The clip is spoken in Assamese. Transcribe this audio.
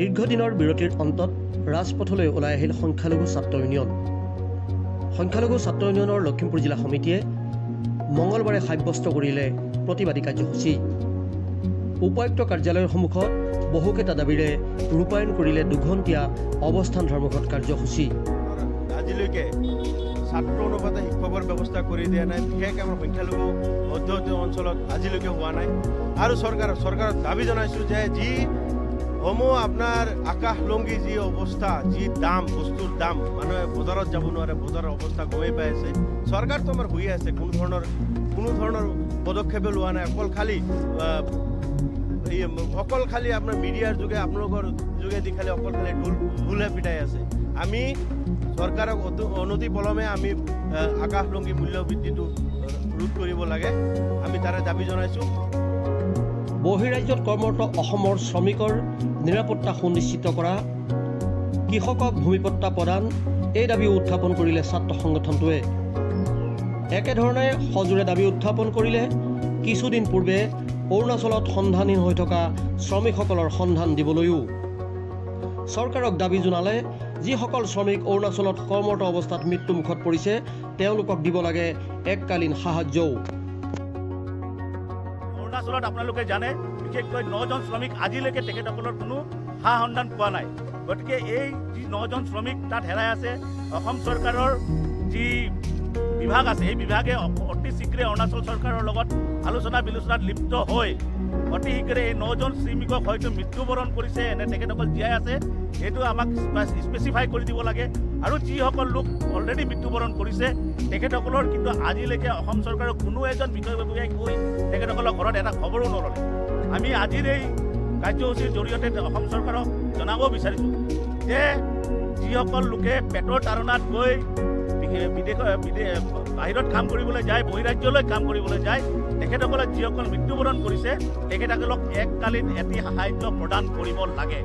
দীৰ্ঘদিনৰ বিৰতিৰ অন্তত ৰাজপথলৈ ওলাই আহিল সংখ্যালঘু ছাত্ৰ ইউনিয়ন। সংখ্যালঘু ছাত্ৰ ইউনিয়নৰ লখিমপুৰ জিলা সমিতিয়ে মঙলবাৰে সাব্যস্ত কৰিলে প্ৰতিবাদী কাৰ্যসূচী। উপায়ুক্ত কাৰ্যালয়ৰ সন্মুখত বহুকেইটা দাবীৰে ৰূপায়ণ কৰিলে দুঘণ্টীয়া অৱস্থান ধৰ্মঘট কাৰ্যসূচী। আজিলৈকে ছাত্ৰ অনুপাতে শিক্ষকৰ ব্যৱস্থা কৰি দিয়া নাই, বিশেষকৈ আমাৰ সংখ্যালঘু মধ্যৱৰ্তী অঞ্চলত আজিলৈকে হোৱা নাই। আৰু চৰকাৰক দাবী জনাইছোঁ যে যি সমূহ আপোনাৰ আকাশলংঘী যি অৱস্থা, যি দাম, বস্তুৰ দাম, মানুহে বজাৰত যাব নোৱাৰে, বজাৰৰ অৱস্থা গমেই পাই আছে। চৰকাৰটো আমাৰ হৈয়ে আছে, কোনো ধৰণৰ পদক্ষেপে লোৱা নাই। অকল খালি আপোনাৰ মিডিয়াৰ যোগে, আপোনালোকৰ যোগেদি অকল খালি ঢোলহে পিটাই আছে। আমি চৰকাৰক অনতি পলমে আমি আকাশলংঘী মূল্য বৃদ্ধিটো ৰোধ কৰিব লাগে, আমি তাৰে দাবী জনাইছোঁ। বহিৰাজ্যত কৰ্মৰত অসমৰ শ্ৰমিকৰ নিৰাপত্তা সুনিশ্চিত কৰা, কৃষকক ভূমিপট্টা প্ৰদান, এই দাবী উত্থাপন কৰিলে ছাত্ৰ সংগঠনটোৱে। একেধৰণে সজোৰে দাবী উত্থাপন কৰিলে কিছুদিন পূৰ্বে অৰুণাচলত সন্ধানহীন হৈ থকা শ্ৰমিকসকলৰ সন্ধান দিবলৈও। চৰকাৰক দাবী জনালে যিসকল শ্ৰমিক অৰুণাচলত কৰ্মৰত অৱস্থাত মৃত্যুমুখত পৰিছে তেওঁলোকক দিব লাগে এককালীন সাহায্যও। অৰুণাচলত আপোনালোকে জানে, বিশেষকৈ 9জন শ্ৰমিক আজিলৈকে তেখেতসকলৰ কোনো সা সন্ধান পোৱা নাই। গতিকে এই যি 9জন শ্ৰমিক তাত হেৰাই আছে, অসম চৰকাৰৰ যি বিভাগ আছে এই বিভাগে অতি শীঘ্ৰে অৰুণাচল চৰকাৰৰ লগত আলোচনাত লিপ্ত হৈ অতি শীঘ্ৰে এই 9জন শ্ৰমিকক হয়তো মৃত্যুবৰণ কৰিছে নে তেখেতসকল জীয়াই আছে এইটো আমাক স্পেচিফাই কৰি দিব লাগে। আৰু যিসকল লোক অলৰেডি মৃত্যুবৰণ কৰিছে তেখেতসকলৰ কিন্তু আজিলৈকে অসম চৰকাৰৰ কোনো এজন বিষয়াই গৈ তেখেতসকলৰ ঘৰত এটা খবৰো নল'লে। আমি আজিৰ এই কাৰ্যসূচীৰ জৰিয়তে অসম চৰকাৰক জনাব বিচাৰিছোঁ যে যিসকল লোকে পেটৰ তাৰণাত গৈ বাহিৰত কাম কৰিবলৈ যায়, বহিৰাজ্যলৈ কাম কৰিবলৈ যায়, তেখেতসকলে যিসকল মৃত্যুবৰণ কৰিছে তেখেতসকলক এককালীন এটি সাহায্য প্ৰদান কৰিব লাগে।